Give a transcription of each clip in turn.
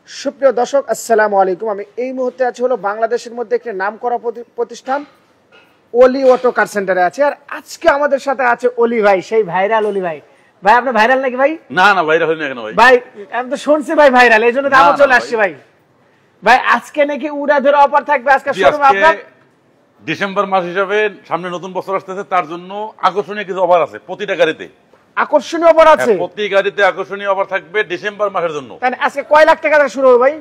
সুপ্রিয় দর্শক আসসালামু আলাইকুম। আমি এই মুহূর্তে আছি হলো বাংলাদেশের মধ্যে একটি নামকরা প্রতিষ্ঠান অলি অটো কার সেন্টারে আছে। আর আজকে আমাদের সাথে আছে অলি ভাই, সেই ভাইরাল অলি ভাই। ভাই আপনি ভাইরাল নাকি ভাই? না না ভাইরাল হই না কেন ভাই? ভাই আমি তো শুনছি ভাই ভাইরাল, এই জন্য দামও চলে আসছে ভাই। ভাই আজকে নাকি উড়া ধরে অফার থাকবে আজকে শোরুমে আপনার? ডিসেম্বর মাস হিসাবে সামনে নতুন বছর আসতেছে, তার জন্য আকর্ষণীয় কিছু অফার আছে প্রতিটা গাড়িতে। আকর্ষণীয় অফার আছে? প্রতি গাড়িতে আকর্ষণীয় অফার থাকবে ডিসেম্বর মাসের জন্য। তাহলে আজকে কয় লাখ টাকা থেকে শুরু হবে ভাই?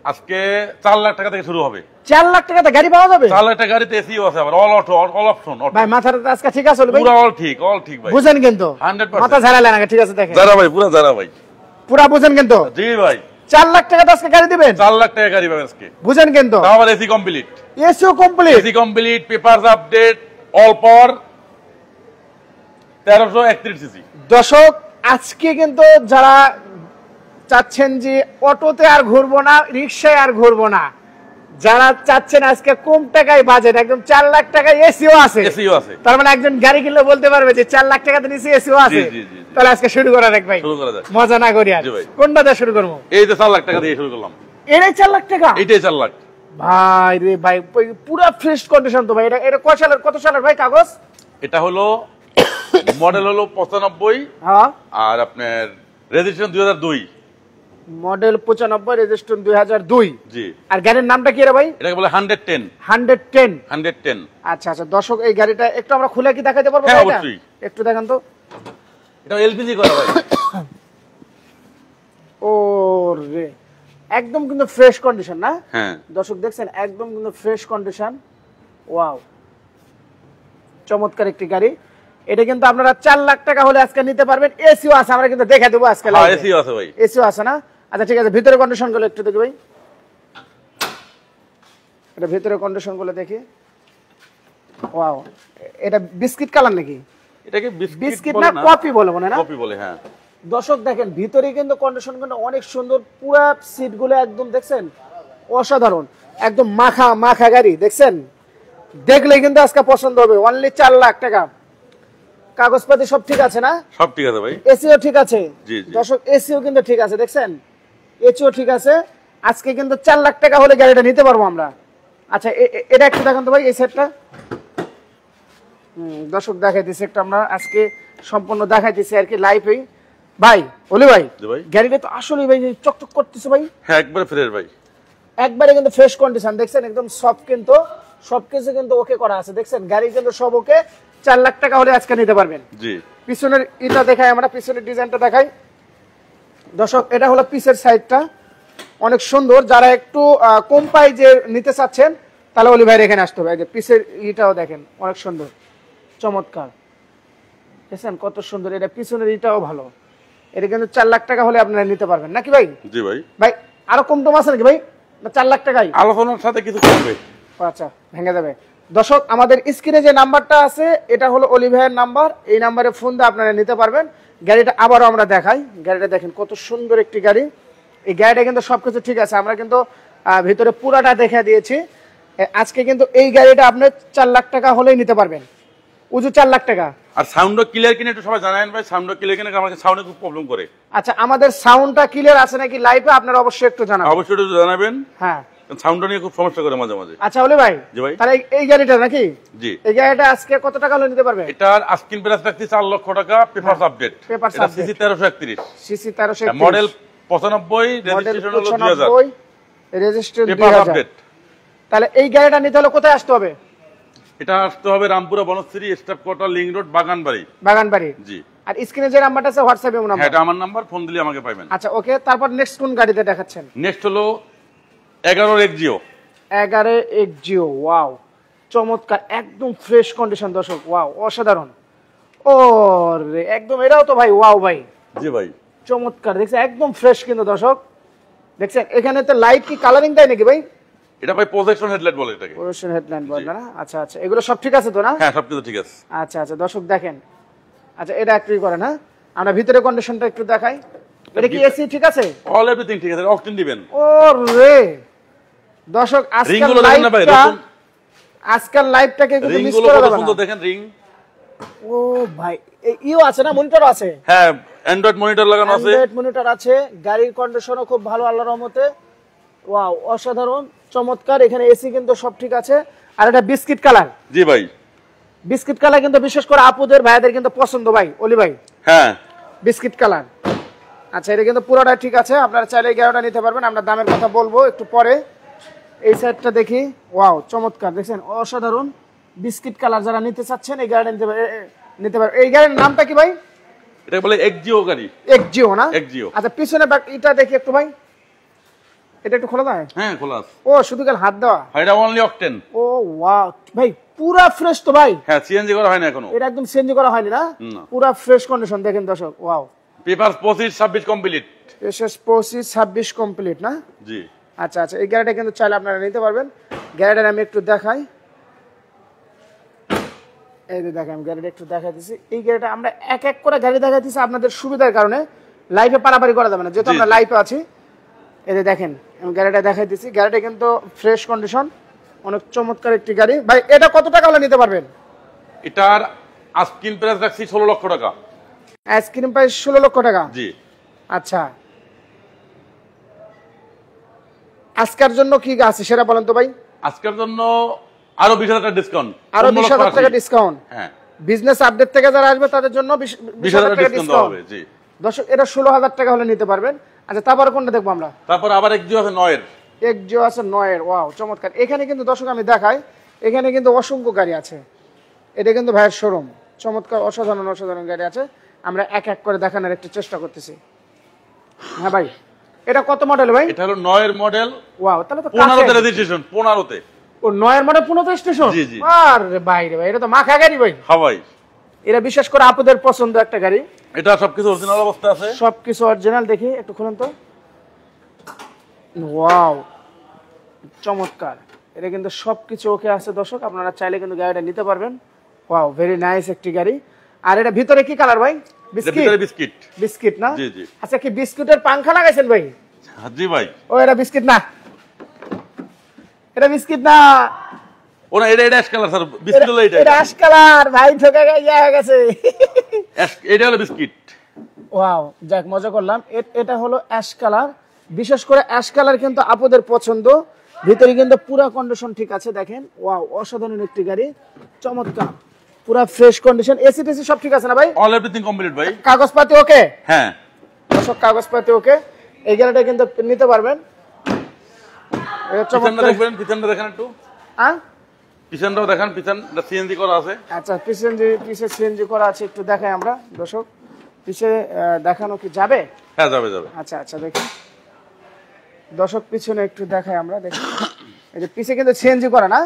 আজকে 4 লাখ টাকা থেকে শুরু হবে। 4 লাখ টাকাতে গাড়ি পাওয়া যাবে? 4 লাখ টাকা গাড়িতে এসিও আছে, আবার অল অটো, অল অপশন। ভাই মাথাটা আজকে ঠিক আছে ভাই? পুরো অল ঠিক ভাই। বুঝেন কিন্তু 100% মাথা ঝাড়ালেন আগে, ঠিক আছে দেখেন। যারা ভাই পুরো যারা ভাই পুরো বুঝেন কিন্তু? জি ভাই। 4 লাখ টাকাতে আজকে গাড়ি দিবেন? 4 লাখ টাকা গাড়ি পাবেন আজকে। বুঝেন কিন্তু? তাও আবার AC complete. SEO complete? AC complete, papers update, all পাওয়ার, 1331 সিসি। দর্শক আজকে কিন্তু যারা চাচ্ছেন যে অটোতে আর ঘুরবো না, রিক্সায় আর ঘুরবো না, যারা চাচ্ছেন আজকে কম টাকায় বাজেট, একদম 4 লাখ টাকায় এসিও আছে। এসিও আছে, তার মানে একজন গাড়ি কিনলে বলতে পারবে যে 4 লাখ টাকাতে নিচে এসিও আছে। তাহলে আজকে শুরু করা যাক ভাই, শুরু করা যাক। মজা না করি আর। কোনটা দিয়ে শুরু করবো? এই যে 4 লাখ টাকা দিয়ে শুরু করলাম। এটাই 4 লাখ টাকা? এটাই 4 লাখ ভাই রে ভাই, পুরো ফ্রেশ কন্ডিশন তো ভাই। এটা কত সালের ভাই কাগজ? এটা হলো মডেল হলো 95। হ্যাঁ। আর আপনার রেজিস্ট্রেশন 2002। Model 95, registration 2002। জি। আর গাড়ির নামটা কি রে ভাই? এটাকে বলে 110। 110। আচ্ছা আচ্ছা দর্শক, এই গাড়িটা একটু আমরা খুলে কি দেখাতে পারবো? হ্যাঁ অবশ্যই। একটু দেখান তো। এটা এলপিজি করা ভাই। ও রে, একদম কিন্তু ফ্রেশ কন্ডিশন না? হ্যাঁ দর্শক দেখছেন, একদম কিন্তু ফ্রেশ কন্ডিশন। ওয়াও, চমৎকার একটি গাড়ি। এটা কিন্তু আপনারা 4 লাখ টাকা হলে আজকে নিতে পারবেন। এসিও আছে, আমরা কিন্তু দেখা দেবো আজকে। হ্যাঁ এসিও আছে ভাই। এসিও আছে না? আচ্ছা ঠিক আছে, ভিতরে কন্ডিশন গুলো একটু দেখি ভাই। এটা ভিতরে কন্ডিশন গুলো দেখি। ওয়াও, এটা বিস্কিট কালার নাকি? এটাকে বিস্কিট না কফি বলে মনে না? কফি বলে, হ্যাঁ। দর্শক দেখেন ভিতরে কিন্তু কন্ডিশন কিন্তু অনেক সুন্দর, পুরো সিট গুলো একদম দেখছেন অসাধারণ, একদম মাখা গাড়ি দেখছেন। দেখলে কিন্তু আজকে পছন্দ হবে। অনলি 4 লাখ টাকা। কাগজপাতি সব ঠিক আছে না? সব ঠিক আছে ভাই। এসিও ঠিক আছে? জি জি। দর্শক এসিও কিন্তু ঠিক আছে, দেখছেন এসিও ঠিক আছে। আজকে কিন্তু 4 লাখ টাকা হলে গাড়িটা নিতে পারবো আমরা। আচ্ছা এটা একটু দেখেন তো ভাই, এই সেটটা। দর্শক দেখাইতেছি একটা, আমরা আজকে সম্পূর্ণ দেখাইতেছি আর কি লাইভেই। ভাই ওলি ভাই, গাড়িটা তো আসলে ভাই চকচক করতেছে ভাই। হ্যাঁ একবারে ফ্রেশ ভাই, একবারে কিন্তু ফ্রেশ কন্ডিশন দেখছেন, একদম সফট, কিন্তু সবকিছু কিন্তু ওকে করা আছে দেখছেন। গাড়ি কিন্তু সব ওকে। 4 লাখ টাকা হলে আজকে নিতে পারবেন। জি। পিছনের এটা দেখাই, আমরা পিছনের ডিজাইনটা দেখাই দর্শক। এটা হলো পিছের সাইডটা, অনেক সুন্দর। যারা একটু কম প্রাইজে নিতে চাচ্ছেন তাহলে অলি ভাইয়ের এখানে আসতে হবে। এই যে পিছের ইটাও দেখেন অনেক সুন্দর, চমৎকার দেখছেন কত সুন্দর। এটা পিছনের ইটাও ভালো। এটা কিন্তু 4 লাখ টাকা হলে আপনারা নিতে পারবেন নাকি ভাই? জি ভাই। ভাই আরো কম টম আছে নাকি ভাই? না 4 লাখ টাকাই? আলোচনার সাথে কিছু কমবে। আচ্ছা ভেঙে যাবে। দর্শক আমাদের স্ক্রিনে যে নাম্বারটা আছে এটা হলো অলি ভাইয়ের নাম্বার। এই নাম্বারে ফোন দিয়ে আপনারা নিতে পারবেন। গাড়িটা আবারও আমরা দেখাই। গাড়িটা দেখেন কত সুন্দর একটি গাড়ি। এই গাড়িটা কিন্তু সবকিছু ঠিক আছে, আমরা কিন্তু ভিতরে পুরাটা দেখে দিয়েছি। আজকে কিন্তু এই গাড়িটা আপনি 4 লাখ টাকা হলেই নিতে পারবেন। উজু 4 লাখ টাকা। আর সাউন্ডও ক্লিয়ার কিনা একটু সবাই জানাবেন ভাই। সাউন্ডও ক্লিয়ার কিনা, আমাকে সাউন্ডে খুব প্রবলেম করে। আচ্ছা আমাদের সাউন্ডটা ক্লিয়ার আছে নাকি লাইভে আপনারা অবশ্যই একটু জানাবেন। অবশ্যই একটু জানাবেন। হ্যাঁ, সাউন্ডটা নিয়ে খুব সমস্যা করে মাঝে মাঝে। আচ্ছা ওলি ভাই, জি ভাই। তাহলে এই গাড়িটা নাকি? জি। এই গাড়িটা আজকে কত টাকা হলে নিতে পারবে? এটার আস্কিং প্রাইস রাখছি 4 লক্ষ টাকা, papers update. Papers update. CC 1331। CC 1331। Model 95, registration হলো 2000। Registration papers update. তাহলে এই গাড়িটা নিতে হলে কোথায় আসতে হবে? এটা আসতে হবে Rampura Banasree, staff quarter, link road, Baganbari. জি। আর স্ক্রিনে যে নাম্বারটা আছে হোয়াটসঅ্যাপে নাম্বার। হ্যাঁ এটা আমার নাম্বার, ফোন দিলে আমাকে পাবেন। আচ্ছা ওকে, তারপর নেক্সট কোন গাড়িতে দেখাচ্ছেন? নেক্সট হলো 11 এক্সিও। 11 এক্সিও, ওয়াও চমৎকার, একদম ফ্রেশ কন্ডিশন দর্শক। ওয়াও অসাধারণ। ও রে একদম, এটাও তো ভাই ওয়াও ভাই। জি ভাই চমৎকার দেখছেন, একদম ফ্রেশ কিন্তু দর্শক দেখছেন। এখানে তো লাইট কি কালারিং দেয় নাকি ভাই? এটা ভাই প্রজেকশন হেডলাইট বলে এটাকে। প্রজেকশন হেডলাইট বলে না? আচ্ছা আচ্ছা, এগুলো সব ঠিক আছে তো না? হ্যাঁ সবকিছু ঠিক আছে। আচ্ছা আচ্ছা দর্শক দেখেন। আচ্ছা এটা একটু করেন। হ্যাঁ আমরা ভিতরে কন্ডিশনটা একটু দেখাই। এটা কি এসি ঠিক আছে? অল এভরিথিং ঠিক আছে। অকটেন দিবেন। ও রে দর্শক আজকাল লাইভটাকে কিন্তু মিস করে দেবেন। সুন্দর দেখেন রিং। ও ভাই ইও আছে না? মনিটর আছে? হ্যাঁ অ্যান্ড্রয়েড মনিটর লাগানো আছে। অ্যান্ড্রয়েড মনিটর আছে। গাড়ির কন্ডিশনও খুব ভালো আল্লাহর রহমতে। ওয়াও অসাধারণ চমৎকার। এখানে এসি কিন্তু সব ঠিক আছে। আর এটা বিস্কিট কালার। জি ভাই, বিস্কিট কালার কিন্তু বিশেষ করে আপুদের ভাইদের কিন্তু পছন্দ ভাই, অলি ভাই। হ্যাঁ বিস্কিট কালার। আচ্ছা, এটা কিন্তু পুরোটা ঠিক আছে, আপনারা চাইলে 11টা নিতে পারবেন। আমরা দামের কথা বলবো একটু পরে। এই সাইডটা দেখি, ওয়াও চমৎকার, দেখছেন অসাধারণ বিস্কিট কালার। যারা নিতে চাচ্ছেন এই গাড়িটা নিতে পারবেন। এই গাড়ির নামটা কি ভাই? এটা বলে এক্সজিও গাড়ি। এক্সজিও না? এক্সজিও। আচ্ছা, পিছনে এটা দেখি একটু ভাই, এটা একটু খোলা যায়? হ্যাঁ খোলা আছে। ও শুধু কাল হাত দেওয়া? এটা অনলি অকটেন। ও ওয়াও ভাই, পুরা ফ্রেশ তো ভাই? হ্যাঁ, সিএনজি করা হয় না এখনো। এটা একদম সিএনজি করা হয়নি না? পুরা ফ্রেশ কন্ডিশন দেখেন দর্শক। Wow, paper 25-26 complete. SS 25-26 complete না? জি। আচ্ছা আচ্ছা, এই গাড়িটা কিন্তু চাইলে আপনারা নিতে পারবেন। গাড়িটার আমি একটু দেখাই, এই যে দেখেন গাড়িটা একটু দেখাই দিচ্ছি। এই গাড়িটা আমরা এক এক করে গাড়ি দেখাই দিচ্ছি আপনাদের সুবিধার কারণে, লাইভে পারাপারি করা যাবে না যেহেতু আমরা লাইভে আছি। এই যে দেখেন আমি গাড়িটা দেখাই দিচ্ছি। গাড়িটা কিন্তু ফ্রেশ কন্ডিশন, অনেক চমৎকার একটি গাড়ি। ভাই এটা কত টাকা হলে নিতে পারবেন? এটার আস্কিং প্রাইস রাখছি 16 লক্ষ টাকা। আইসক্রিম প্রাইস 16 লক্ষ টাকা? জি। আচ্ছা, আজকের জন্য কি আছে সেটা বলেন তো ভাই। আজকের জন্য আরো 20,000 টাকা ডিসকাউন্ট। আরো 20,000 টাকা ডিসকাউন্ট? হ্যাঁ, বিজনেস আপডেট থেকে যারা আসবে তাদের জন্য 20,000 টাকা ডিসকাউন্ট হবে। জি দর্শক, এটা 16,000 টাকা হলে নিতে পারবেন। আচ্ছা, তারপরে কোনটা দেখবো আমরা? তারপর আবার এক্সজিও আছে 9 এর। এক্সজিও আছে 9 এর, ওয়াও চমৎকার। এখানে কিন্তু দর্শক আমি দেখাই, এখানে কিন্তু অসংখ্য গাড়ি আছে। এটা কিন্তু ভাইয়ের শোরুম, চমৎকার অসাধারণ অসাধারণ গাড়ি আছে। আমরা এক এক করে দেখানোর একটু চেষ্টা করতেছি। হ্যাঁ ভাই, এটা কত মডেল ভাই? এটা হলো 9 এর মডেল। ওয়াও, তাহলে তো 15 তে রেজিস্ট্রেশন। 15 তে। ও 9 এর মডেল 15 স্টেশন? জি জি। আরে ভাই রে ভাই, এটা তো মাখা গাড়ি ভাই। হ্যাঁ ভাই, এটা বিশেষ করে আপুদের পছন্দ একটা গাড়ি। এটা সবকিছু অরিজিনাল অবস্থা আছে। সবকিছু অরিজিনাল, দেখি একটু খুলুন তো। ওয়াও চমৎকার, এটা কিন্তু সবকিছু ওকে আছে দর্শক, আপনারা চাইলে কিন্তু গাড়িটা নিতে পারবেন। ওয়াও, ভেরি নাইস একটি গাড়ি। আর এটা ভিতরে কি কালার ভাই? বিস্কিট? বিস্কিট। বিস্কিট না? জি জি। আচ্ছা, কি বিস্কুটের পাংখা লাগাইছেন ভাই? জি ভাই। ও এটা বিস্কিট না, এটা বিস্কিট না। ওনা এটা অ্যাশ কালার স্যার। বিস্কিট হলো এটা। এটা অ্যাশ কালার ভাই, ঠকে গেছে। এটা হলো বিস্কিট। ওয়াও, যাক মজা করলাম। এটা হলো অ্যাশ কালার। বিশেষ করে অ্যাশ কালার কিন্তু আপুদের পছন্দ। ভিতরে কিন্তু পুরো কন্ডিশন ঠিক আছে, দেখেন। ওয়াও, অসাধারণ একটি গাড়ি, চমৎকার, পুরো ফ্রেশ কন্ডিশন। এসি টেসি সব ঠিক আছে না ভাই? অল এভরিথিং কমপ্লিট ভাই। কাগজপাতি ওকে? হ্যাঁ সব কাগজপাতি ওকে। এই গাড়িটা কিন্তু নিতে পারবেন। পিছনটা দেখবেন, পিছনটা দেখেন একটু। হ্যাঁ, পিছনটাও দেখান। পিছনটা সিএনজি করা আছে। আচ্ছা, পিছে সিএনজি করা আছে, একটু দেখাই আমরা দর্শক। পিছে দেখানো কি যাবে? হ্যাঁ যাবে যাবে। আচ্ছা আচ্ছা, দেখি দর্শক, পিছনে একটু দেখাই আমরা, দেখি। এই যে পিছে কিন্তু সিএনজি করা না?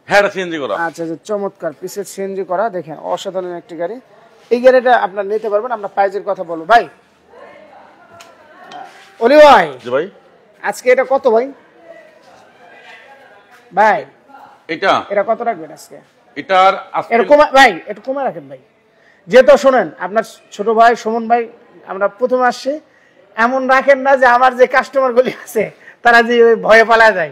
হ্যাঁ, এটা সিএনজি করা। আচ্ছা, যে চমৎকার, পিছে সিএনজি করা, দেখেন অসাধারণ একটি গাড়ি। এই গাড়িটা আপনার নিতে পারবেন। আমরা প্রাইজের কথা বলবো ভাই। অলি ভাই, জি ভাই। আজকে এটা কত ভাই? ভাই এটা কত রাখবেন আজকে? এটার এরকম ভাই একটু কমে রাখেন ভাই। যেহেতু শোনেন, আপনার ছোট ভাই সুমন ভাই, আমরা প্রথমে আসছি, এমন রাখেন না যে আমার যে কাস্টমার গুলি আছে তারা যে ভয়ে পালায় যায়।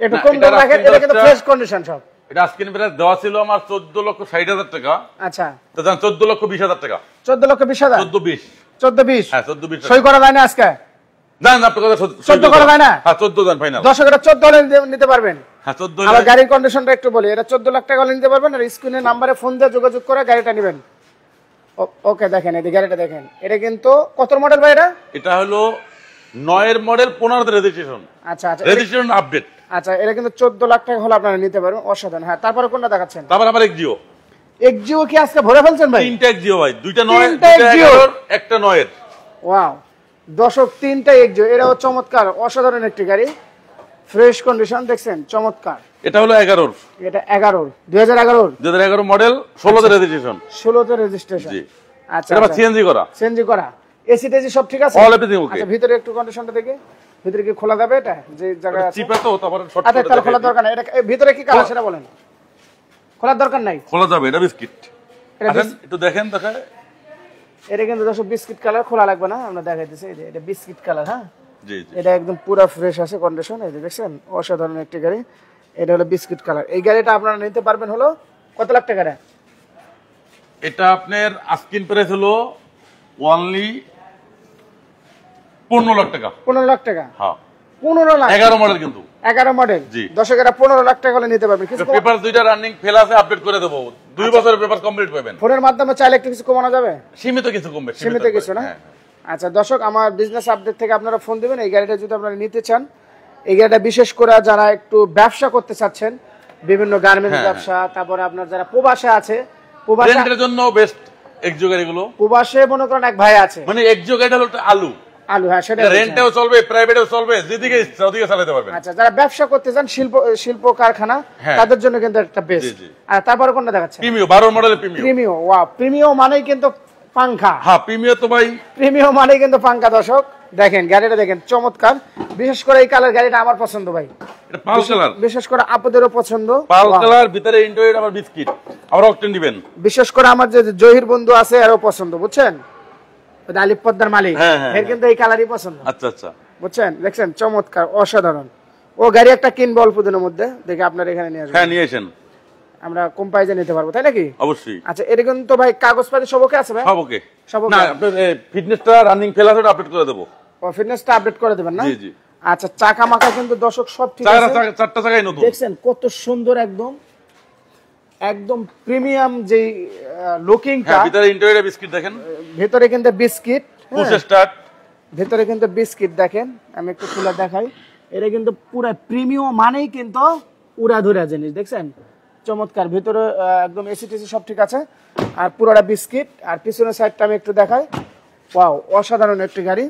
একটু কম দাম রাখেন, এটা কিন্তু ফ্রেশ কন্ডিশন সব। এটা আস্কিন প্রাইস দেওয়া ছিল আমার 14,60,000 টাকা। আচ্ছা, তো জান 14,20,000 টাকা। 14,20,000? 14,20। 14,20? হ্যাঁ 14,20। সই করা যায় না আজকে? জান আপনার কথা 14 করা যায় না? হ্যাঁ 14 জান ফাইনাল। দর্শক, এটা 14 হলে নিতে পারবেন। হ্যাঁ 14 আবার গাড়ির কন্ডিশনটা একটু বলি, এটা 14 লাখ টাকা হলে নিতে পারবেন। আর স্ক্রিনের নাম্বারে ফোন দিয়ে যোগাযোগ করে গাড়িটা নেবেন। ওকে, দেখেন এই গাড়িটা দেখেন। এটা কিন্তু কত মডেল ভাই? এটা হলো 9 এর মডেল, 15 তে রেজিস্ট্রেশন। আচ্ছা আচ্ছা, রেজিস্ট্রেশন আপডেট। আচ্ছা, এটা কিন্তু 14 লাখ টাকা হলে আপনারা নিতে পারবেন। অসাধারণ। হ্যাঁ, তারপরে কোনটা দেখাচ্ছেন? তারপর আবার এক্সজিও। এক্সজিও কি আজকে ভরে ফেলছেন ভাই? তিনটা এক্সজিও ভাই, দুইটা 9 এর, তিনটা দুইটা এক্সজিও? 11 একটা 9 এর। ওয়াও দর্শক, তিনটা এক্সজিও। এটাও চমৎকার অসাধারণ একটি গাড়ি, ফ্রেশ কন্ডিশন, দেখছেন চমৎকার। এটা হলো 11 এটা 11 2011 মডেল, 16 তে রেজিস্ট্রেশন। 16 তে রেজিস্ট্রেশন। জি। আচ্ছা, এটা সিএনজি করা। সিএনজি করা, এসি টেসি সব ঠিক আছে? All everything okay. আচ্ছা, ভিতরে একটু কন্ডিশনটা দেখি। ভিতরে কি খোলা যাবে? এটা যে জায়গা আছে চিপা তো, তারপর শর্ট আচ্ছা, তাহলে খোলার দরকার নাই। এটা ভিতরে কি কালার সেটা বলেন। খোলার দরকার নাই, খোলা যাবে। এটা বিস্কিট। এটা একটু দেখেন, দেখায়। এটা কিন্তু দর্শক বিস্কিট কালার, খোলা লাগবে না, আমরা দেখাইতেছি। এই যে এটা বিস্কিট কালার। হ্যাঁ জি জি। এটা একদম পুরো ফ্রেশ আছে কন্ডিশন। এই যে দেখছেন, অসাধারণ একটি গাড়ি। এটা হলো বিস্কিট কালার। এই গাড়িটা আপনারা নিতে পারবেন হলো কত লাখ টাকা? এটা আপনার আস্কিন প্রাইস হলো অনলি 15 লাখ টাকা। 15 লাখ টাকা? হ্যাঁ। 15 লাখ 11 মডেল কিন্তু 11 মডেল জি। দর্শকেরা 15 লাখ টাকা হলে নিতে পারবেন। কিছু পেপার দুইটা রানিং ফেল আছে, আপডেট করে দেবো, 2 বছরের পেপার কমপ্লিট পাবেন। ফোনের মাধ্যমে চাইলে একটু কিছু কমানো যাবে, সীমিত কিছু কমবে, সীমিত কিছু না। আচ্ছা দর্শক, আমার বিজনেস আপডেট থেকে আপনারা ফোন দিবেন। এই গাড়িটা যদি আপনারা নিতে চান, এই গাড়িটা বিশেষ করে যারা একটু ব্যবসা করতে চাচ্ছেন, বিভিন্ন গার্মেন্টস ব্যবসা, তারপরে আপনার যারা প্রবাসে আছে, রেন্টের জন্য বেস্ট এক্সো গাড়িগুলো। প্রবাসে মনে করেন এক ভাই আছে, মানে এক্সো গাড়িটা হলো আলু, হ্যাঁ সেটা রেন্টেও চলবে, প্রাইভেটেও চলবে, যেদিকে ইচ্ছা ওদিকে চালাতে পারবেন। আচ্ছা, যারা ব্যবসা করতে চান, শিল্প কারখানা, তাদের জন্য কিন্তু একটা বেস্ট। আর তারপরে কোনটা দেখাচ্ছে? প্রিমিও, 12 মডেলের প্রিমিও। প্রিমিও, ওয়াও, প্রিমিও মানেই কিন্তু পাঙ্খা। হ্যাঁ, প্রিমিও তো ভাই, প্রিমিও মানেই কিন্তু পাঙ্খা। দর্শক দেখেন গাড়িটা, দেখেন চমৎকার। বিশেষ করে এই কালার গাড়িটা আমার পছন্দ ভাই, এটা পাল কালার, বিশেষ করে আপনাদেরও পছন্দ। পাল কালার, ভিতরে ইন্টেরিয়র আবার বিস্কিট, আবার অকটেন দিবেন। বিশেষ করে আমার যে জহির বন্ধু আছে এরও পছন্দ, বুঝছেন, আলিফ পদ্মার মালিক, এর কিন্তু এই কালারই পছন্দ। আচ্ছা আচ্ছা, বুঝছেন, দেখছেন চমৎকার, অসাধারণ। ও গাড়ি একটা কিনবো অল্প দিনের মধ্যে, দেখে আপনার এখানে নিয়ে আসবেন। হ্যাঁ নিয়ে আসেন, আমরা কম প্রাইসে নিতে পারবো, তাই নাকি? অবশ্যই। আচ্ছা, এটা কিন্তু ভাই কাগজপাতি সব ওকে আছে ভাই? সব ওকে। সব ওকে। না, আপনার ফিটনেসটা রানিং ফেল আছে, আপডেট করে দেবো। ও ফিটনেসটা আপডেট করে দিবেন না? জি জি। আচ্ছা, চাকা মাকা কিন্তু দর্শক সব ঠিক আছে। চারটা চাকাই নতুন। দেখছেন কত সুন্দর, একদম একদম প্রিমিয়াম যে লুকিংটা। হ্যাঁ, ভিতরে ইন্টেরিয়র বিস্কিট দেখেন, ভিতরে কিন্তু বিস্কিট, পুশ স্টার্ট, ভিতরে কিন্তু বিস্কিট দেখেন। আমি একটু খুলে দেখাই, এটা কিন্তু পুরো প্রিমিয়াম মানেই কিন্তু উড়াধুরা জিনিস, দেখছেন চমৎকার। ভিতরে একদম এসি টেসি সব ঠিক আছে, আর পুরোটা বিস্কিট। আর পিছনের সাইডটা আমি একটু দেখাই, ওয়াও, অসাধারণ একটি গাড়ি।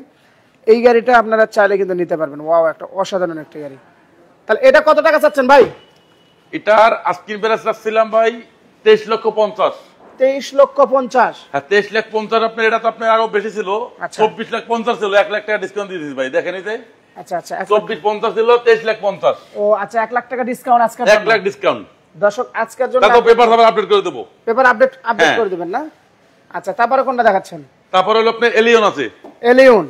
এই গাড়িটা আপনারা চাইলে কিন্তু নিতে পারবেন, ওয়াও, একটা অসাধারণ একটি গাড়ি। তাহলে এটা কত টাকা চাচ্ছেন ভাই? এটার আস্কিং প্রাইস চাচ্ছিলাম ভাই 23,50,000। 23,50,000? হ্যাঁ, 23,50,000। আপনার এটা তো আপনার আরো বেশি ছিল, 24,50,000 ছিল, 1 লাখ টাকা ডিসকাউন্ট দিয়ে দিয়েছি ভাই, দেখেন এই যে। আচ্ছা আচ্ছা, 24,50,000 ছিল, 23,50,000। ও আচ্ছা, 1 লাখ টাকা ডিসকাউন্ট আজকে, 1 লাখ ডিসকাউন্ট। দর্শক আজকের জন্য তারপর পেপার আপডেট করে দেবো, পেপার আপডেট করে দিবেন না? আচ্ছা, তারপরে কোনটা দেখাচ্ছেন? তারপর হলো আপনার এলিয়ন আছে। এলিয়ন,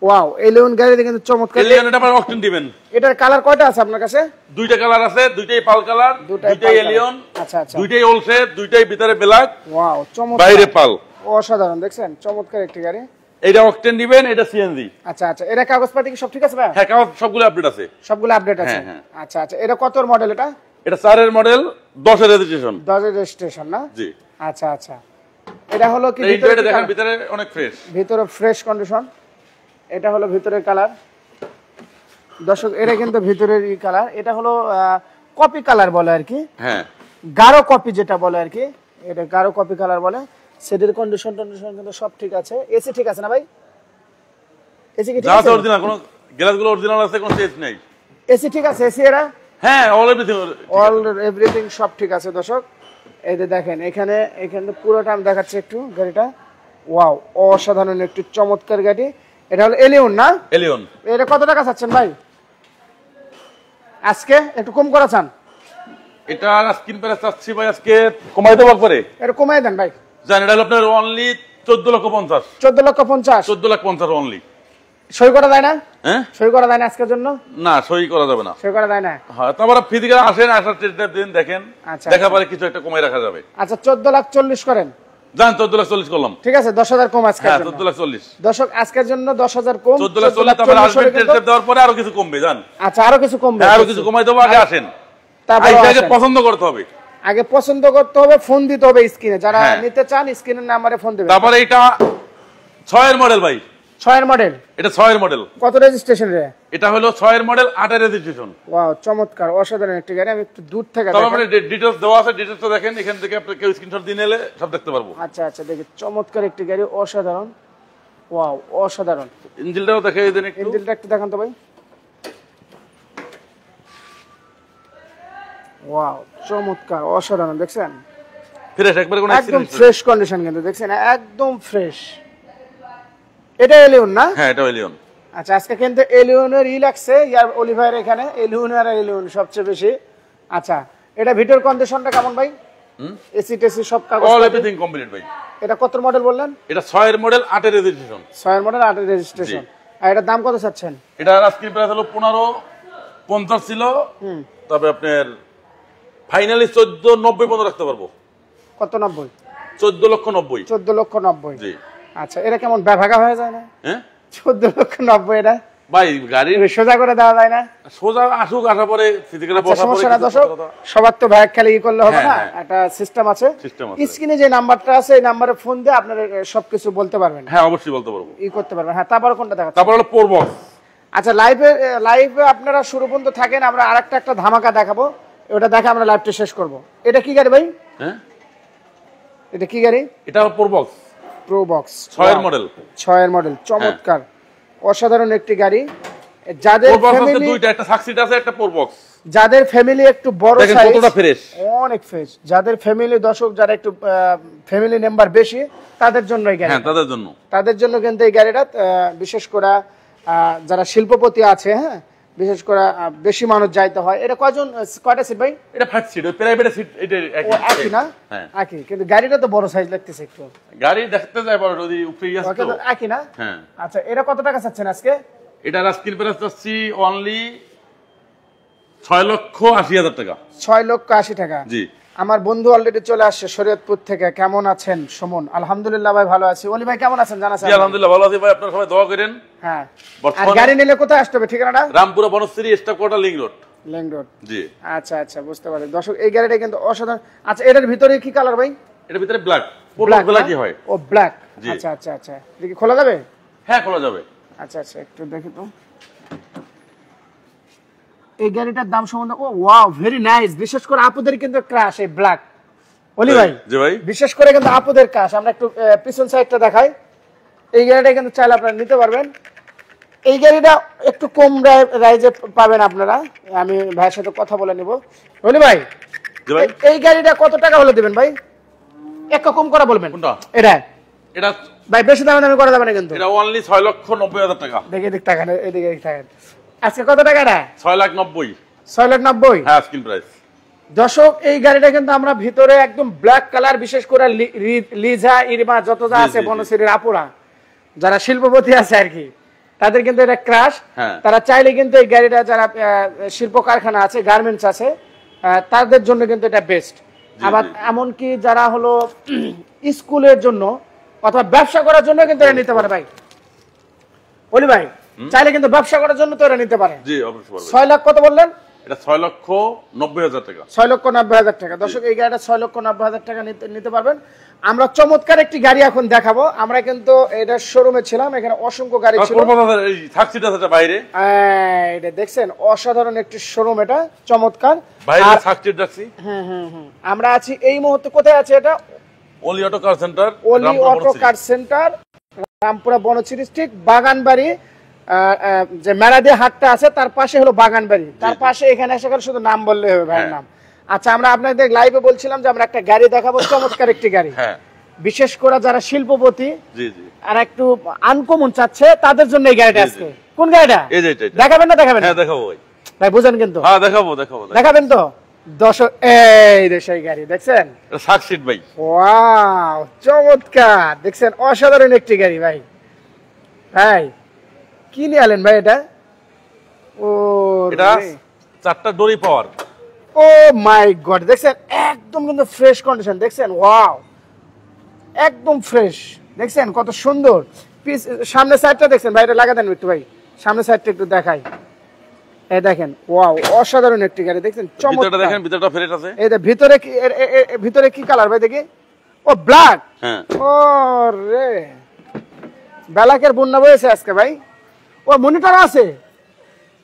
ওয়াও, এলিয়ন গাড়িতে কিন্তু চমৎকার। এলিয়ন এটা আবার অকটেন দিবেন। এটার কালার কয়টা আছে আপনার কাছে? দুইটা কালার আছে, দুইটাই পাল কালার, দুইটাই এলিয়ন। আচ্ছা আচ্ছা, দুইটাই ওলসে, দুইটাই ভিতরে ব্ল্যাক, ওয়াও, চমৎকার, বাইরে পাল, অসাধারণ। দেখছেন চমৎকার একটি গাড়ি। এটা অকটেন দিবেন, এটা সিএনজি। আচ্ছা আচ্ছা, এটা কাগজপাতি কি সব ঠিক আছে ভাই? হ্যাঁ, কাগজ সবগুলো আপডেট আছে, সবগুলো আপডেট আছে। আচ্ছা আচ্ছা, এটা কতর মডেল? এটা 4 এর মডেল, 10 এর রেজিস্ট্রেশন। 10 এর রেজিস্ট্রেশন না? জি। আচ্ছা আচ্ছা, এটা হলো কি ভিতরে দেখেন, ভিতরে অনেক ফ্রেশ, ভিতরে ফ্রেশ কন্ডিশন। এটা হলো ভিতরের কালার দর্শক, এটা কিন্তু ভিতরের কালার। এটা হলো কপি কালার বলে আর কি, হ্যাঁ, গাঢ় কপি যেটা বলে আর কি, এটা গাঢ় কপি কালার বলে। সেটের কন্ডিশন কিন্তু সব ঠিক আছে। এসি ঠিক আছে না ভাই? এসি কি ঠিক আছে? অরিজিনাল, কোন গ্লাসগুলো অরিজিনাল আছে, কোনো চেঞ্জ নাই। এসি ঠিক আছে? এসি এরা হ্যাঁ, অল এভরিথিং সব ঠিক আছে দর্শক। এই যে দেখেন, এখানে পুরোটা আমি দেখাচ্ছি একটু গাড়িটা, ওয়াও, অসাধারণ একটু চমৎকার গাড়ি। এটা হলো এলিয়ন না? এলিয়ন। এটা কত টাকা চাচ্ছেন ভাই আজকে? একটু কম করা চান? এটা আস্কিং প্রাইস চাচ্ছি ভাই আজকে কমাই দেবো একবারে। এটা কমাই দেন ভাই। জানেন, এটা হলো আপনার অনলি 14,50,000। 14,50,000? 14,50,000 অনলি। সই করা যায় না? হ্যাঁ, সই করা যায় না আজকের জন্য? না, সই করা যাবে না। সই করা যায় না? হ্যাঁ, তারপর ফিজিক্যাল আসেন, আসার চেষ্টা দিন, দেখেন, আচ্ছা, দেখা পারে কিছু একটা কমাই রাখা যাবে। আচ্ছা, 14,40,000 করেন। জান, 14,40,000 করলাম। ঠিক আছে, 10,000 কম আজকের হ্যাঁ, জন্য। 14,40,000 দর্শক আজকের জন্য 10,000 কম। 14,40,000 তারপর আসবেন, টেস্ট দেওয়ার পরে আরো কিছু কমবে, জান। আচ্ছা, আরো কিছু কমবে? আরো কিছু কমাই দেবো, আগে আসেন, তারপর আগে পছন্দ করতে হবে, আগে পছন্দ করতে হবে, ফোন দিতে হবে স্ক্রিনে, যারা নিতে চান স্ক্রিনের নাম্বারে ফোন দিবেন। তারপরে এটা 6 এর মডেল ভাই, 6 এর মডেল। এটা 6 এর মডেল। কত রেজিস্ট্রেশন রে? এটা হলো 6 এর মডেল, 8 এর রেজিস্ট্রেশন। ওয়াও, চমৎকার, অসাধারণ একটি গাড়ি। আমি একটু দূর থেকে তবে মানে ডিটেইলস দেওয়া আছে, ডিটেইলসটা দেখেন, এখান থেকে আপনি কেউ স্ক্রিনশট দিয়ে নিলে সব দেখতে পারবো। আচ্ছা আচ্ছা, দেখি, চমৎকার একটি গাড়ি, অসাধারণ, ওয়াও, অসাধারণ। ইঞ্জিনটাও দেখাই দেন একটু। ইঞ্জিনটা একটু দেখান তো ভাই। ওয়াও, চমৎকার, অসাধারণ। দেখছেন ফ্রেশ, একবারে কোনো একদম অ্যাক্সিডেন্ট। ফ্রেশ কন্ডিশন কিন্তু, দেখছেন একদম ফ্রেশ। এটা এলিয়ন না? হ্যাঁ, এটা এলিয়ন। আচ্ছা, আজকে কিন্তু এলিয়নের লাগছে, ইয়ার অলিভার এখানে এলিয়ন আর এলিয়ন সবচেয়ে বেশি। আচ্ছা, এটা ভিতর কন্ডিশনটা কেমন ভাই? এসি টেসি সব কাগজ, অল এভরিথিং কমপ্লিট ভাই। এটা কত মডেল বললেন? এটা 6 এর মডেল, 8 এর রেজিস্ট্রেশন। 6 এর মডেল, 8 এর রেজিস্ট্রেশন। আর এটার দাম কত চাচ্ছেন? এটা আস্কিং প্রাইস হলো 15,50 ছিল, তবে আপনার ফাইনালি 14,90 পর্যন্ত রাখতে পারবো। কত? 90? 14,90,000। 14,90,000? জি। আচ্ছা, এটা কেমন ভাগা হয়ে যায় না? হ্যাঁ, 14,90,000 এটা ভাই গাড়ি সোজা করে দেওয়া যায় না? সোজা আসুক, আসার পরে ফিজিক্যালি বসা পরে সমস্যা না দর্শক, সবার তো ব্যাগ খালি করলে হবে না, একটা সিস্টেম আছে। স্ক্রিনে যে নাম্বারটা আছে এই নাম্বারে ফোন দিয়ে আপনারা সবকিছু বলতে পারবেন। হ্যাঁ অবশ্যই বলতে পারবো, করতে পারবেন। হ্যাঁ, তারপর কোনটা দেখাচ্ছেন? তারপর হলো প্রোবক্স। আচ্ছা, লাইভে আপনারা শুরু পর্যন্ত থাকেন, আমরা আরেকটা ধামাকা দেখাবো, ওটা দেখে আমরা লাইভটা শেষ করব। এটা কি গাড়ি ভাই? হ্যাঁ, এটা কি গাড়ি? এটা প্রোবক্স, প্রোবক্স 6 এর মডেল। 6 এর মডেল, চমৎকার অসাধারণ একটি গাড়ি। যাদের ফ্যামিলি দুইটা, একটা সাকসিড আছে, একটা প্রোবক্স, যাদের ফ্যামিলি একটু বড় সাইজ, কতটা ফ্রেশ, অনেক ফ্রেশ, যাদের ফ্যামিলি দর্শক যারা একটু ফ্যামিলি মেম্বার বেশি, তাদের জন্য এই গাড়ি। হ্যাঁ, তাদের জন্য কিন্তু এই গাড়িটা বিশেষ করে যারা শিল্পপতি আছে, হ্যাঁ, বিশেষ করে বেশি মানুষ যাইতে হয়। এটা কয়টা সিট ভাই? এটা 5 সিট, ওই প্রাইভেট সিট এটা একই না? হ্যাঁ একই, কিন্তু গাড়িটা তো বড় সাইজ লাগতেছে একটু। গাড়ি দেখতে যায় বড়, যদি উপরে আসে তো একই না? হ্যাঁ। আচ্ছা, এটা কত টাকা চাচ্ছেন আজকে? এটা আজকের প্রাইস চাচ্ছি অনলি 6,80,000 টাকা। 6,80,000 টাকা। জি। আমার বন্ধু অলরেডি চলে আসছে শরীয়তপুর থেকে। কেমন আছেন সুমন? আলহামদুলিল্লাহ ভাই, ভালো আছি। ওলি ভাই কেমন আছেন জানাছেন? জি আলহামদুলিল্লাহ ভালো আছি ভাই, আপনারা সবাই দোয়া করেন। হ্যাঁ। আর গাড়ি নিলে কোথায় আসতে হবে ঠিকানাটা? Rampura Banasree staff quarter, link road. Link road, জি। আচ্ছা আচ্ছা, বুঝতে পারছি। দর্শক এই গাড়িটা কিন্তু অসাধারণ। আচ্ছা, এটার ভিতরে কি কালার ভাই? এটার ভিতরে ব্ল্যাক, ব্ল্যাকই হয়। ও ব্ল্যাক, আচ্ছা আচ্ছা আচ্ছা। দেখি খোলা যাবে? হ্যাঁ খোলা যাবে। আচ্ছা আচ্ছা, একটু দেখি তো এই গাড়িটার দাম সম্বন্ধে। ও ওয়াও, ভেরি নাইস। বিশেষ করে আপুদের কিন্তু ক্রাশ এই ব্ল্যাক। ওলি ভাই, জি ভাই, বিশেষ করে কিন্তু আপুদের ক্রাশ। আমরা একটু পিছন সাইডটা দেখাই। এই গাড়িটা কিন্তু চাইলে আপনারা নিতে পারবেন। এই গাড়িটা একটু কম রাইজে পাবেন আপনারা। আমি ভাইয়ের সাথে কথা বলে নিব। ওলি ভাই, জি ভাই, এই গাড়িটা কত টাকা হলে দিবেন ভাই? একটু কম করে বলবেন। কোনটা? এটা ভাই বেশি দামে করা যাবে না কিন্তু। এটা অনলি 6,90,000 টাকা। দেখি দিক টাকা, এদিকে টাকা। আজকে কত টাকা এটা? 6,90,000। 6,90,000? হ্যাঁ, স্ক্রিন প্রাইস। দর্শক এই গাড়িটা কিন্তু আমরা ভিতরে একদম ব্ল্যাক কালার, বিশেষ করে লিজা, ইরমা যত যা আছে বনশ্রীর আপুরা যারা শিল্পপতি আছে আর কি, তাদের কিন্তু এটা ক্রাশ। তারা চাইলে কিন্তু এই গাড়িটা, যারা শিল্প কারখানা আছে, গার্মেন্টস আছে, তাদের জন্য কিন্তু এটা বেস্ট। আবার এমনকি যারা হলো স্কুলের জন্য অথবা ব্যবসা করার জন্য কিন্তু এটা নিতে পারে ভাই। বলি ভাই, চাইলে কিন্তু ব্যবসা করার জন্য তো এটা নিতে পারে। জি অবশ্যই। 6 লাখ কত বললেন? এটা 6,90,000 টাকা। 6,90,000 টাকা। দর্শক এই গাড়িটা 6,90,000 টাকা নিতে পারবেন। আমরা চমৎকার একটি গাড়ি এখন দেখাবো। আমরা কিন্তু এটা শোরুমে ছিলাম, এখানে অসংখ্য গাড়ি ছিল। এই থাকসিটা আছে বাইরে, এটা দেখছেন অসাধারণ একটি শোরুম, এটা চমৎকার। বাইরে থাকসিট রাখছি। আমরা আছি এই মুহূর্তে, কোথায় আছে এটা? Oli auto car centre, Oli auto car centre, Rampura Banasree ঠিক বাগানবাড়ি। যে মেরাদি হাটটা আছে তার পাশে হলো বাগানবাড়ি, তার পাশে এখানে এসে গেলে শুধু নাম বললে হবে ভাইয়ের নাম। আচ্ছা, আমরা আপনাদের লাইভে বলছিলাম যে আমরা একটা গাড়ি দেখাবো, চমৎকার একটি গাড়ি। বিশেষ করে যারা শিল্পপতি আর একটু আনকমন চাচ্ছে তাদের জন্য এই গাড়িটা আজকে। কোন গাড়িটা দেখাবেন না? দেখাবেন? হ্যাঁ দেখাবো ভাই। ভাই বুঝেন কিন্তু? হ্যাঁ দেখাবো। দেখাবেন তো? দর্শক এই সেই গাড়ি দেখছেন, সাকসিট ভাই। ওয়াও, চমৎকার। দেখছেন অসাধারণ একটি গাড়ি ভাই। ভাই কি নিয়ে আলেন ভাই এটা? ও এটা 4টা ডোরি পাওয়ার। ও মাই গড, দেখছেন একদম কিন্তু ফ্রেশ কন্ডিশন। দেখছেন ওয়াও, একদম ফ্রেশ। দেখছেন কত সুন্দর। সামনে সাইডটা দেখছেন ভাই, এটা লাগা দেন একটু ভাই, সামনে সাইডটা একটু দেখাই। এই দেখেন ওয়াও, অসাধারণ একটি গাড়ি। দেখছেন চমৎকার। দেখেন ভিতরটা ফ্রেশ আছে। এই ভিতরে কি কালার ভাই দেখি? ও ব্ল্যাক। হ্যাঁ। ও রে, ব্ল্যাকের বন্যা বয়েছে আজকে ভাই। ও মনিটর আছে?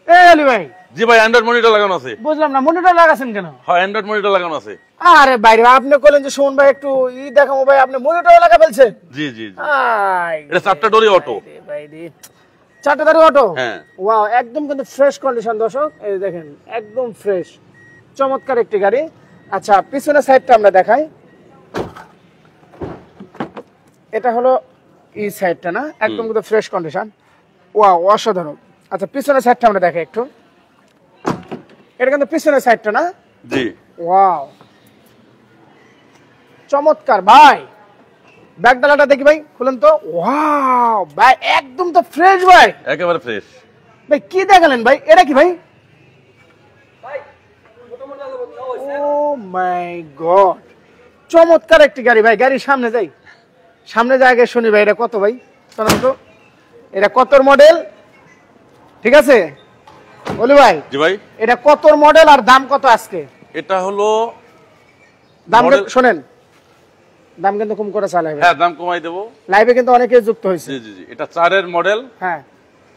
এই আলী ভাই। জি ভাই, অ্যান্ড্রয়েড মনিটর লাগানো আছে। বুঝলাম না, মনিটর লাগাছেন কেন? হ্যাঁ, অ্যান্ড্রয়েড মনিটর লাগানো আছে। আরে বাইরে আপনি বলেন যে সুমন ভাই একটু দেখাবো ভাই, আপনি মনিটর লাগা ফেলছেন? জি। এটা 4টা ডোরি অটো ভাই। 4টা ডোরি অটো? হ্যাঁ। ওয়াও, একদম কিন্তু ফ্রেশ কন্ডিশন দর্শক। এই দেখেন একদম ফ্রেশ, চমৎকার একটি গাড়ি। আচ্ছা, পিছনের সাইডটা আমরা দেখাই। এটা হলো এই সাইডটা না, একদম কিন্তু ফ্রেশ কন্ডিশন। ওয়াও, অসাধারণ। আচ্ছা, পিছনের সাইডটা আমরা দেখাই একটু। এটা কিন্তু পিছনের সাইডটা না? জি। ওয়াও, চমৎকার ভাই। ব্যাক ডালাটা দেখি ভাই, খুলেন তো। ওয়াও ভাই, একদম তো ফ্রেশ ভাই, একেবারে ফ্রেশ ভাই। কি দেখালেন ভাই? এটা কি ভাই? ও মাই গড, চমৎকার একটি গাড়ি ভাই। গাড়ির সামনে যাই, সামনে জায়গায় শুনি ভাই, এটা কত ভাই? শোনান তো, এটা কতর মডেল? ঠিক আছে বলি ভাই, জি ভাই, এটা কত মডেল আর দাম কত আজকে? এটা হলো দাম শুনেন, দাম কিন্তু কম করে চালাবে। হ্যাঁ, দাম কমাই দেবো। লাইভে কিন্তু অনেকে যুক্ত হয়েছে। জি জি জি, এটা 4 এর মডেল। হ্যাঁ,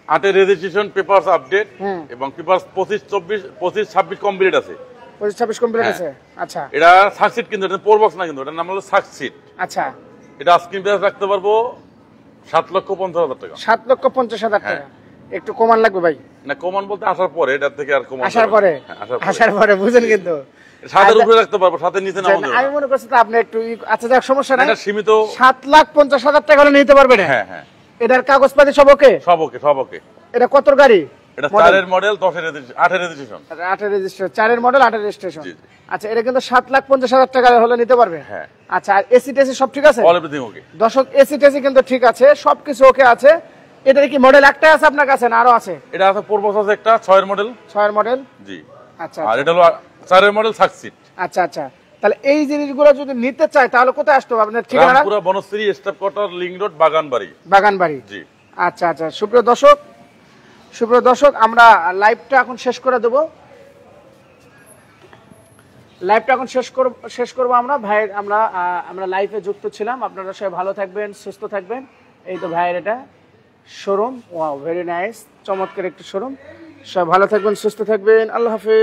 8 এর রেজিস্ট্রেশন, পেপারস আপডেট এবং পেপারস 25-26 কমপ্লিট আছে। 25-26 কমপ্লিট আছে। আচ্ছা, এটা সাকসিড, কিন্তু এটা পোর বক্স না, কিন্তু এটার নাম হলো সাকসিড। আচ্ছা, এটা আস্কিং প্রাইস রাখতে পারবো 7,50,000 টাকা। 7,50,000 টাকা। একটু কমান লাগবে ভাই। না, কমান বলতে আসার পরে, এটার থেকে আর কমান আসার পরে, আসার পরে বুঝেন কিন্তু সাতের উপরে রাখতে পারবো, সাথে নিচে নামানো যাবে। আমি মনে করছি তো আপনি একটু আচ্ছা যাক, সমস্যা নাই। এটা সীমিত 7,50,000 টাকা হলে নিতে পারবেন। হ্যাঁ হ্যাঁ, এটার কাগজপাতি সব ওকে? সব ওকে, সব ওকে। এটা কত গাড়ি? এটা 4 এর মডেল, 10 এর রেজিস্ট্রেশন, 8 এর রেজিস্ট্রেশন। 8 এর রেজিস্ট্রেশন, 4 এর মডেল, 8 এর রেজিস্ট্রেশন। আচ্ছা, এটা কিন্তু 7,50,000 টাকা হলে নিতে পারবে। হ্যাঁ। আচ্ছা, আর এসি টেসি সব ঠিক আছে? All everything okay. দর্শক, এসি টেসি কিন্তু ঠিক আছে, সবকিছু ওকে আছে। এটার কি মডেল একটাই আছে আপনার কাছে না আরো আছে? এটা আছে পোরবক্স আছে একটা 6 এর মডেল। 6 এর মডেল, জি। আচ্ছা। আর এটা হলো 4 এর মডেল সাকসিড। আচ্ছা আচ্ছা, তাহলে এই জিনিসগুলো যদি নিতে চাই তাহলে কোথায় আসতে হবে আপনার ঠিকানা? Rampura Banasree, staff quarter, link road, Baganbari. Baganbari. জি। আচ্ছা আচ্ছা, সুপ্রিয় দর্শক, আমরা লাইভটা এখন শেষ করে দেব। লাইভটা এখন শেষ করব আমরা। ভাইয়ের আমরা লাইভে যুক্ত ছিলাম। আপনারা সবাই ভালো থাকবেন, সুস্থ থাকবেন। এই তো ভাইয়ের এটা শোরুম। ওয়াও, ভেরি নাইস, চমৎকার একটি শোরুম। সবাই ভালো থাকবেন, সুস্থ থাকবেন। আল্লাহ হাফেজ।